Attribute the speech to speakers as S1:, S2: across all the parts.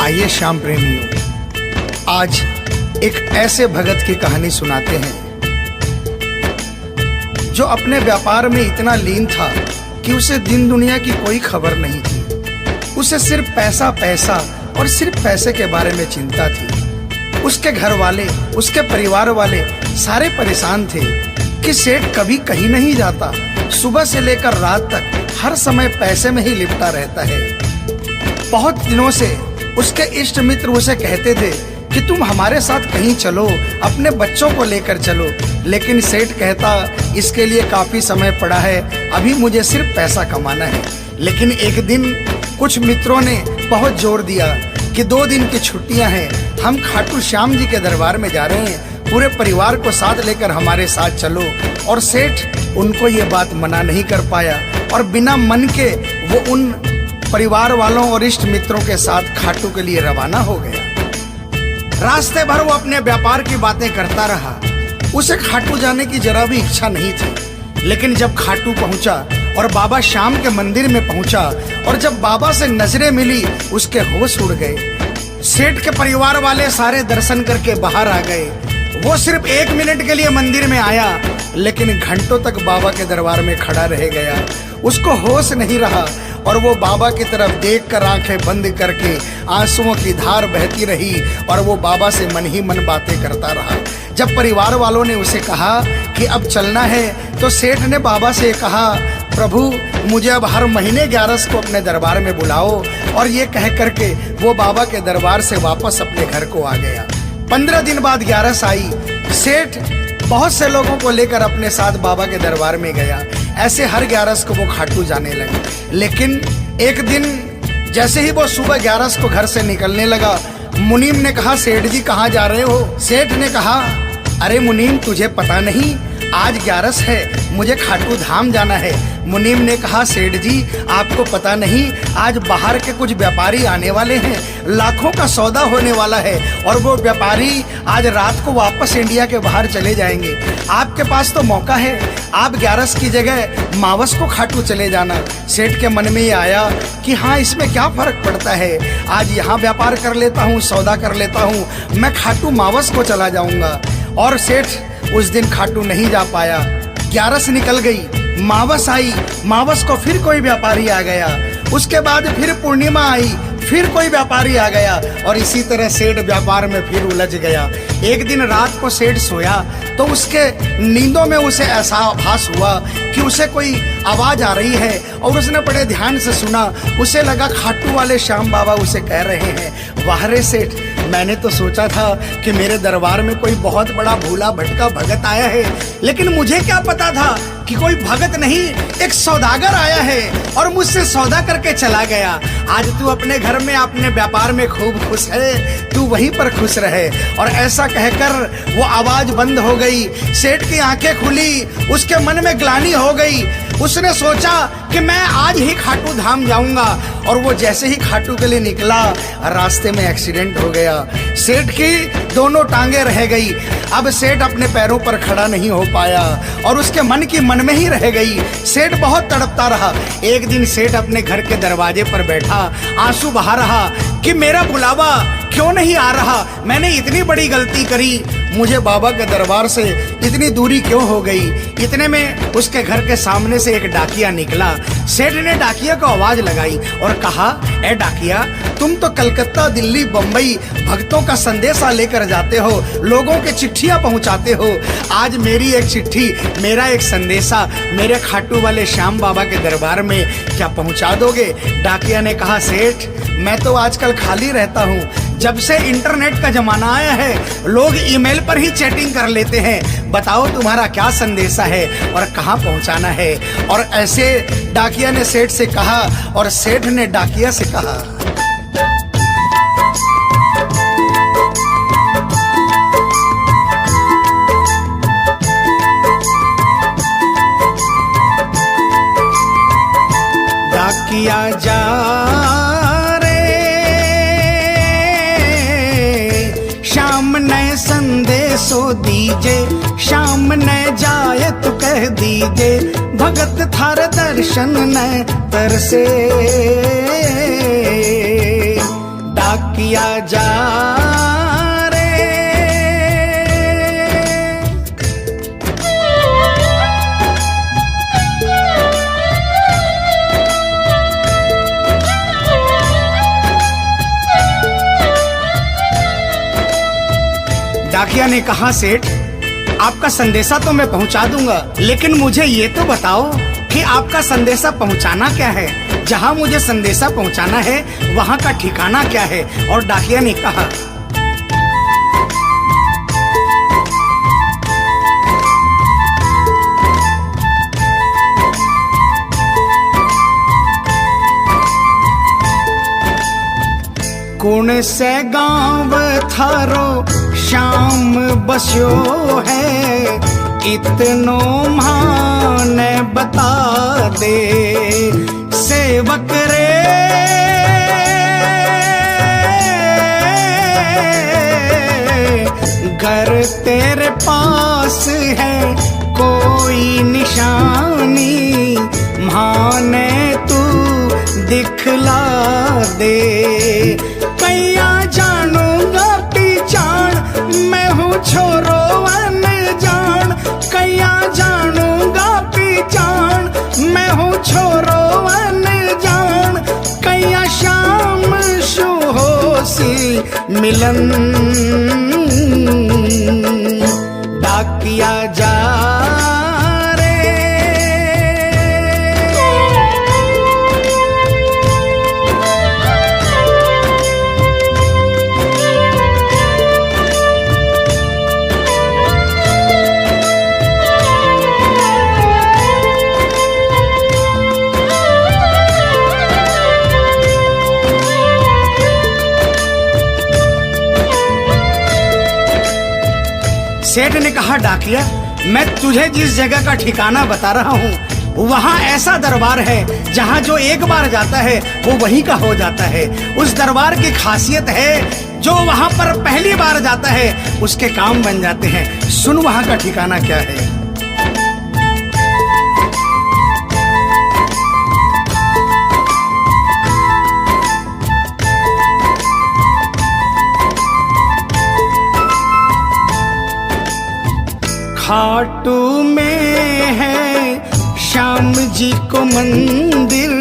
S1: आइए श्याम प्रेमियों, आज एक ऐसे भगत की कहानी सुनाते हैं जो अपने व्यापार में इतना लीन था कि उसे दिन दुनिया की कोई खबर नहीं थी। उसे सिर्फ पैसा पैसा और सिर्फ पैसे के बारे में चिंता थी। उसके घर वाले, उसके परिवार वाले सारे परेशान थे कि सेठ कभी कहीं नहीं जाता, सुबह से लेकर रात तक हर समय पैसे में ही लिपटा रहता है। बहुत दिनों से उसके इष्ट मित्र उसे कहते थे कि तुम हमारे साथ कहीं चलो, अपने बच्चों को लेकर चलो, लेकिन सेठ कहता इसके लिए काफी समय पड़ा है, अभी मुझे सिर्फ पैसा कमाना है। लेकिन एक दिन कुछ मित्रों ने बहुत जोर दिया कि 2 दिन की छुट्टियां हैं, हम खाटू श्याम जी के दरबार में जा रहे हैं, पूरे परिवार को साथ लेकर हमारे साथ चलो। और सेठ उनको ये बात मना नहीं कर पाया और बिना मन के वो उन परिवार वालों और इष्ट मित्रों के साथ खाटू के लिए रवाना हो गया। रास्ते भर वो अपने व्यापार की बातें करता रहा। उसे खाटू जाने की जरा भी इच्छा नहीं थी। लेकिन जब खाटू पहुंचा और बाबा श्याम के मंदिर में पहुंचा और जब बाबा से नजरें मिली, उसके होश उड़ गए। सेठ के परिवार वाले सारे दर्शन करके बाहर आ गए। वो सिर्फ 1 मिनट के लिए मंदिर में आया, लेकिन घंटों तक बाबा के दरबार में खड़ा रह गया। उसको होश नहीं रहा और वो बाबा की तरफ देखकर आंखें बंद करके आंसुओं की धार बहती रही और वो बाबा से मन ही मन बातें करता रहा। जब परिवार वालों ने उसे कहा कि अब चलना है, तो सेठ ने बाबा से कहा, प्रभु मुझे अब हर महीने 11 को अपने दरबार में बुलाओ। और ये कह करके वो बाबा के दरबार से वापस अपने घर को आ गया। 15 दिन बाद 11 आई। सेठ बहुत से लोगों को लेकर अपने साथ बाबा के दरबार में गया। ऐसे हर 11 को वो खाटू जाने लगे। लेकिन एक दिन जैसे ही वो सुबह 11 को घर से निकलने लगा, मुनीम ने कहा, सेठ जी कहाँ जा रहे हो? सेठ ने कहा, अरे मुनीम तुझे पता नहीं, आज 11 है, मुझे खाटू धाम जाना है। मुनीम ने कहा, सेठ जी आपको पता नहीं, आज बाहर के कुछ व्यापारी आने वाले हैं, लाखों का सौदा होने वाला है और वो व्यापारी आज रात को वापस इंडिया के बाहर चले जाएंगे। आपके पास तो मौका है, आप 11 की जगह मावस को खाटू चले जाना। सेठ के मन में ये आया कि हाँ, इसमें क्या फर्क पड़ता है, आज यहाँ व्यापार कर लेता हूँ, सौदा कर लेता हूँ, मैं खाटू मावस को चला जाऊँगा। और सेठ उस दिन खाटू नहीं जा पाया। 11 निकल गई, मावस आई, मावस को फिर कोई व्यापारी आ गया। उसके बाद फिर पूर्णिमा आई, फिर कोई व्यापारी आ गया और इसी तरह सेठ व्यापार में फिर उलझ गया। एक दिन रात को सेठ सोया तो उसके नींदों में उसे ऐसा आभास हुआ कि उसे कोई आवाज आ रही है और उसने बड़े ध्यान से सुना। उसे लगा खाटू वाले श्याम बाबा उसे कह रहे हैं, वाह रे सेठ, मैंने तो सोचा था कि मेरे दरबार में कोई बहुत बड़ा भूला भटका भगत आया है, लेकिन मुझे क्या पता था कि कोई भगत नहीं, एक सौदागर आया है और मुझसे सौदा करके चला गया। आज तू अपने घर में, अपने व्यापार में खूब खुश है, तू वहीं पर खुश रहे। और ऐसा कहकर वो आवाज बंद हो गई। सेठ की आंखें खुली, उसके मन में ग्लानि हो गई। उसने सोचा कि मैं आज ही खाटू धाम जाऊंगा और वो जैसे ही खाटू के लिए निकला, रास्ते में एक्सीडेंट हो गया। सेठ की दोनों टांगे रह गई। अब सेठ अपने पैरों पर खड़ा नहीं हो पाया और उसके मन की मन में ही रह गई। सेठ बहुत तड़पता रहा। एक दिन सेठ अपने घर के दरवाजे पर बैठा, आंसू बहा रहा कि मेरा बुलावा क्यों नहीं आ रहा, मैंने इतनी बड़ी गलती करी, मुझे बाबा के दरबार से इतनी दूरी क्यों हो गई। इतने में उसके घर के सामने से एक डाकिया निकला। सेठ ने डाकिया को आवाज लगाई और कहा, ए डाकिया, तुम तो कलकत्ता, दिल्ली, बम्बई भक्तों का संदेशा लेकर जाते हो, लोगों के चिट्ठियां पहुंचाते हो। आज मेरी एक चिट्ठी, मेरा एक संदेशा मेरे खाटू वाले श्याम बाबा के दरबार में क्या पहुंचा दोगे? डाकिया ने कहा, सेठ मैं तो आजकल खाली रहता हूँ, जब से इंटरनेट का जमाना आया है लोग ईमेल पर ही चैटिंग कर लेते हैं, बताओ तुम्हारा क्या संदेशा है और कहाँ पहुँचाना है। और ऐसे डाकिया ने सेठ से कहा और सेठ ने डाकिया से कहा। डाकिया जा संदेशो दीजे, शाम न जाए तो कह दीजे, भगत थार दर्शन न तरसे। डाकिया जा रे। डाकिया ने कहा, सेठ आपका संदेशा तो मैं पहुंचा दूंगा, लेकिन मुझे ये तो बताओ कि आपका संदेशा पहुंचाना क्या है? जहां मुझे संदेशा पहुंचाना है वहां का ठिकाना क्या है? और डाकिया ने कहा, कौन से गांव थारो शाम बस्यो है, इतनो माने बता दे सेवक रे। घर तेरे पास है कोई निशानी, माने तू दिखला दे। कैया जानूंगा पहचान, मैं हूँ छोरो अनजान। कैया जानूंगा पहचान, मैं हूँ छोरो अनजान। कैया शाम शु होसी मिलन, डाकिया जा रे। सेठ ने कहा, डाकिया मैं तुझे जिस जगह का ठिकाना बता रहा हूँ वहाँ ऐसा दरबार है जहाँ जो एक बार जाता है वो वहीं का हो जाता है। उस दरबार की खासियत है जो वहाँ पर पहली बार जाता है उसके काम बन जाते हैं। सुन वहाँ का ठिकाना क्या है। खाटू में है श्याम जी को मंदिर,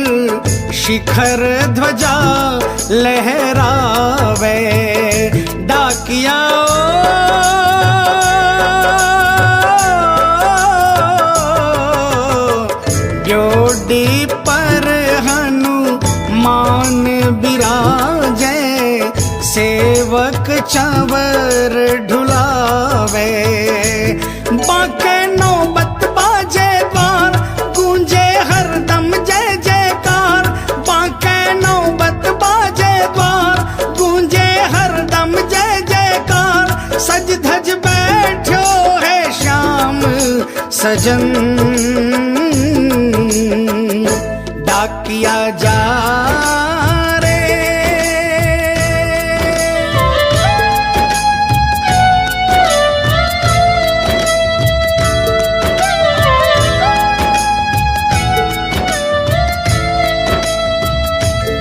S1: शिखर ध्वजा लहरावे। डाकिया ड्योडी पर हनुमान बिराजे, सेवक चंवर ढुलावे। बाके नौबत बाजे द्वार, गूंजे हरदम जय जयकार। बाके नौबत बाजे द्वार, गूंजे हरदम जय जयकार। सज धज बैठो है श्याम सजन, डाकिया जा रे।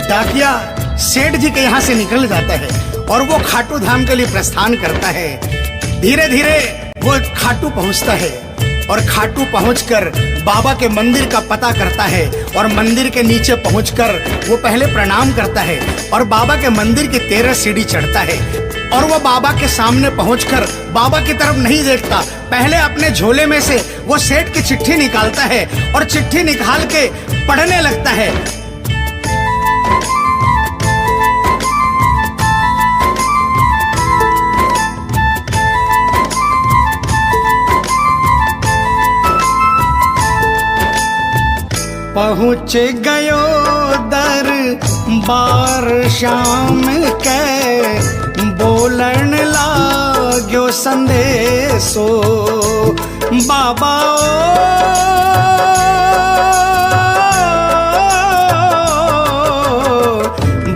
S1: डाकिया सेठ जी के यहाँ से निकल जाता है और वो खाटू धाम के लिए प्रस्थान करता है। धीरे धीरे वो खाटू पहुँचता है और खाटू पहुंचकर बाबा के मंदिर का पता करता है और मंदिर के नीचे पहुंचकर वो पहले प्रणाम करता है और बाबा के मंदिर की 13 सीढ़ी चढ़ता है। और वो बाबा के सामने पहुंचकर बाबा की तरफ नहीं देखता, पहले अपने झोले में से वो सेठ की चिट्ठी निकालता है और चिट्ठी निकाल के पढ़ने लगता है। पहुँच गयो दरबार श्याम के, बोलन लाग्यो संदेशो। बाबा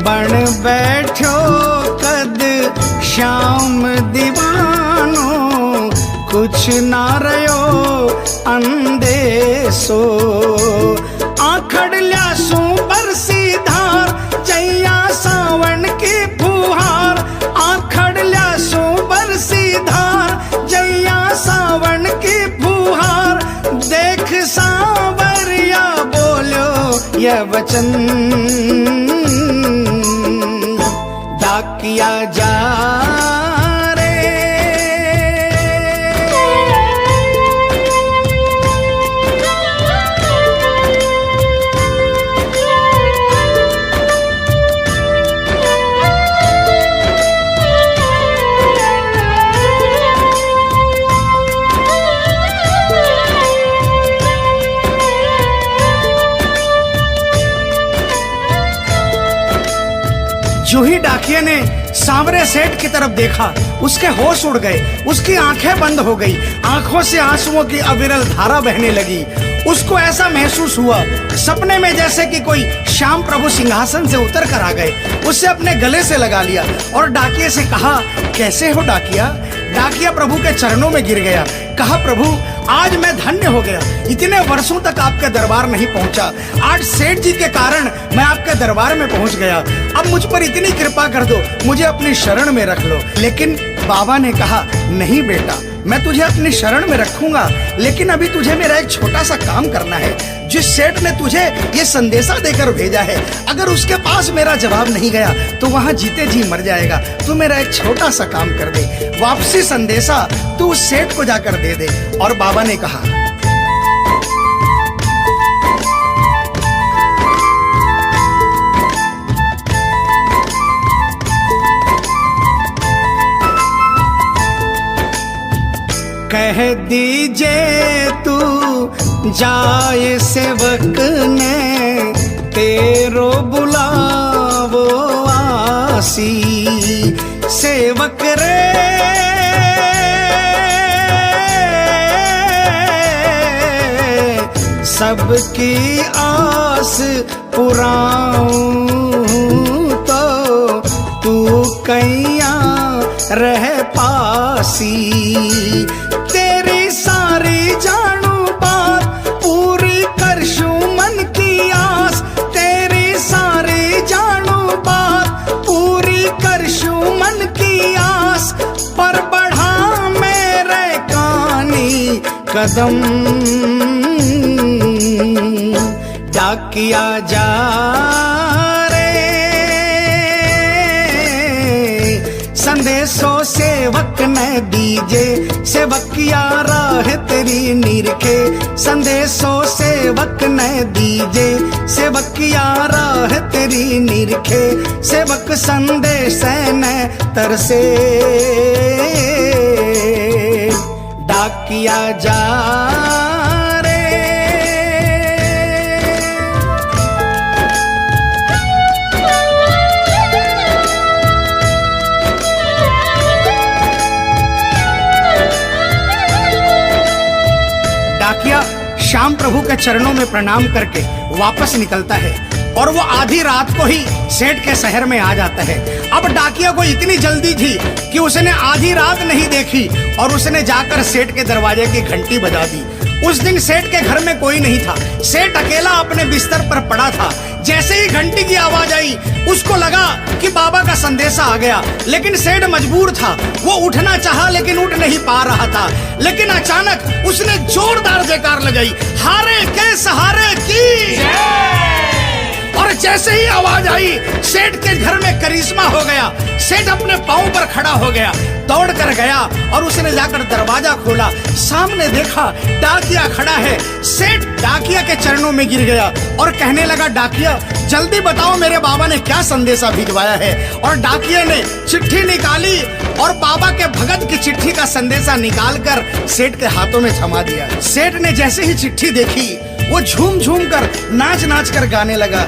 S1: बन बैठो कद श्याम दीवानो, कुछ ना रयो अंदेशो। आखड़ ल्यासू बरसी धार, जैया सावन की फुहार। यह वचन डाकिया जा रे। जो ही डाकिया ने सांवरे सेठ की तरफ देखा, उसके होश उड़ गए, उसकी आंखें बंद हो गई, आंखों से आंसुओं की अविरल धारा बहने लगी। उसको ऐसा महसूस हुआ सपने में जैसे कि कोई श्याम प्रभु सिंहासन से उतर कर आ गए। उसे अपने गले से लगा लिया और डाकिये से कहा, कैसे हो डाकिया? डाकिया प्रभु के चरणों में गिर गया, कहा, प्रभु आज मैं धन्य हो गया, इतने वर्षों तक आपके दरबार नहीं पहुंचा, आज सेठ जी के कारण मैं आपके दरबार में पहुंच गया। अब मुझ पर इतनी कृपा कर दो, मुझे अपनी शरण में रख लो। लेकिन बाबा ने कहा, नहीं बेटा, मैं तुझे अपनी शरण में रखूंगा, लेकिन अभी तुझे मेरा एक छोटा सा काम करना है। जिस सेठ ने तुझे ये संदेशा देकर भेजा है, अगर उसके पास मेरा जवाब नहीं गया तो वहां जीते जी मर जाएगा। तू मेरा एक छोटा सा काम कर दे, वापसी संदेशा तू उस सेठ को जाकर दे दे। और बाबा ने कहा, कह दीजिए तू जाए सेवक ने तेरो बुलावो आसी। सेवक रे सबकी आस पुराऊं तो तू कैया रह पासी। तेरी सारी जानू बात पूरी करशू मन की आस। तेरी सारी जानू बात पूरी करशू मन की आस। पर बढ़ा मेरे कानी कदम डाकिया जा रे। संदेशो सेवक ने दीजे, सेवकिया राह तेरी निरखे। संदेशो सेवक ने दीजे, सेवकिया राह तेरी निरखे। सेवक संदेश ने तरसे डाकिया जा रे। डाकिया श्याम प्रभु के चरणों में प्रणाम करके वापस निकलता है और वो आधी रात को ही सेठ के शहर में आ जाता है। अब डाकिया को इतनी जल्दी थी कि उसने आधी रात नहीं देखी और उसने जाकर सेठ के दरवाजे की घंटी बजा दी। उस दिन सेठ के घर में कोई नहीं था, सेठ अकेला अपने बिस्तर पर पड़ा था। जैसे ही घंटी की आवाज आई उसको लगा कि बाबा का संदेशा आ गया, लेकिन सेठ मजबूर था। वो उठना चाहा लेकिन उठ नहीं पा रहा था। लेकिन अचानक उसने जोरदार जयकार लगाई, हारे के सहारे की। और जैसे ही आवाज आई सेठ के घर में करिश्मा हो गया। सेठ अपने पांव पर खड़ा हो गया, दौड़ कर गया और उसने जाकर दरवाजा खोला। सामने देखा डाकिया खड़ा है। सेठ डाकिया के चरणों में गिर गया और कहने लगा, डाकिया जल्दी बताओ मेरे बाबा ने क्या संदेशा भिजवाया है। और डाकिया ने चिट्ठी निकाली और बाबा के भगत की चिट्ठी का संदेशा निकालकर सेठ के हाथों में थमा दिया। सेठ ने जैसे ही चिट्ठी देखी वो झूम झूम कर नाच नाच कर गाने लगा,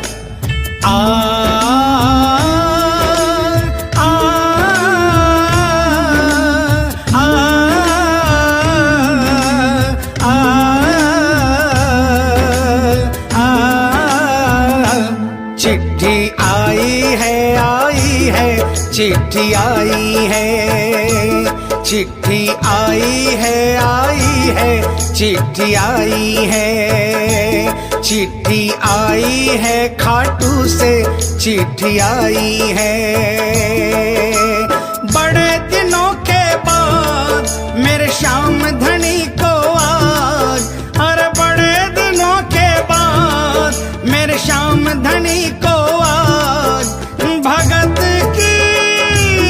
S1: आ आ आ आ चिट्ठी आई है, चिट्ठी आई है, चिट्ठी आई है, चिट्ठी आई है, चिट्ठी आई है, खाटू से चिट्ठी आई है। बड़े दिनों के बाद मेरे श्याम धनी को आज, अरे बड़े दिनों के बाद मेरे श्याम धनी को आज भगत की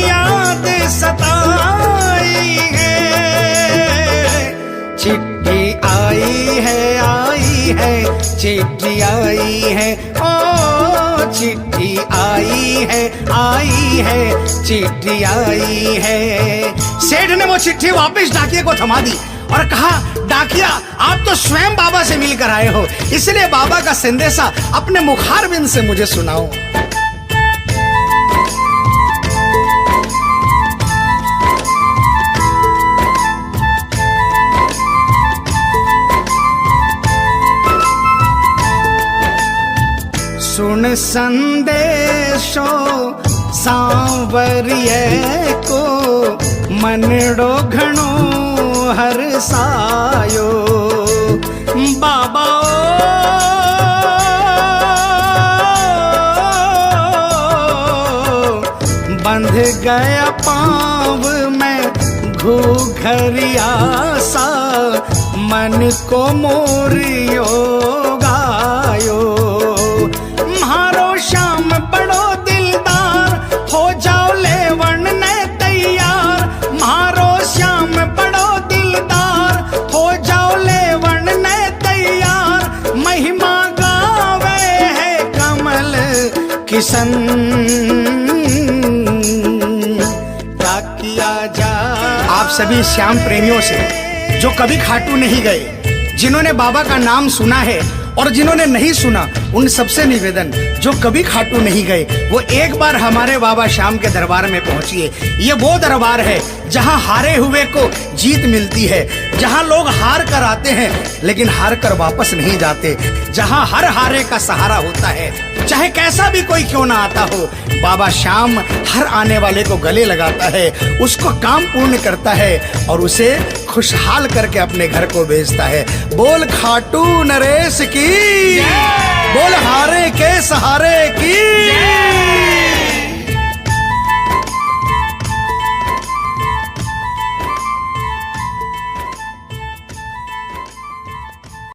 S1: याद सताई है। चिट्ठी आई है, चिट्ठी आई है, ओ चिट्ठी आई है, चिट्ठी आई है। सेठ ने वो चिट्ठी वापस डाकिए को थमा दी और कहा, डाकिया आप तो स्वयं बाबा से मिलकर आए हो, इसलिए बाबा का संदेशा अपने मुखारबिंद से मुझे सुनाओ। सुन संदेशो सांवरिये को मनड़ो घणो हरसायो। बाबा बंध गया पाँव में घूघरिया सा, मन को मोरियो गायो। म्हारो श्याम बड़ो दिलदार, हो जाओ लेवन ने तैयार। म्हारो श्याम बड़ो दिलदार, हो जाओ लेवन ने तैयार। महिमा गावे है कमल किशन, क्या किया जा। आप सभी श्याम प्रेमियों से जो कभी खाटू नहीं गए, जिन्होंने बाबा का नाम सुना है और जिन्होंने नहीं सुना, उन सबसे निवेदन, जो कभी खाटू नहीं गए वो एक बार हमारे बाबा श्याम के दरबार में पहुंचिए। ये वो दरबार है जहां हारे हुए को जीत मिलती है, जहां लोग हार कर आते हैं लेकिन हार कर वापस नहीं जाते, जहां हर हारे का सहारा होता है। चाहे कैसा भी कोई क्यों ना आता हो, बाबा श्याम हर आने वाले को गले लगाता है, उसको काम पूर्ण करता है और उसे खुशहाल करके अपने घर को भेजता है। बोल खाटू नरेश की, बोल हारे के सहारे की।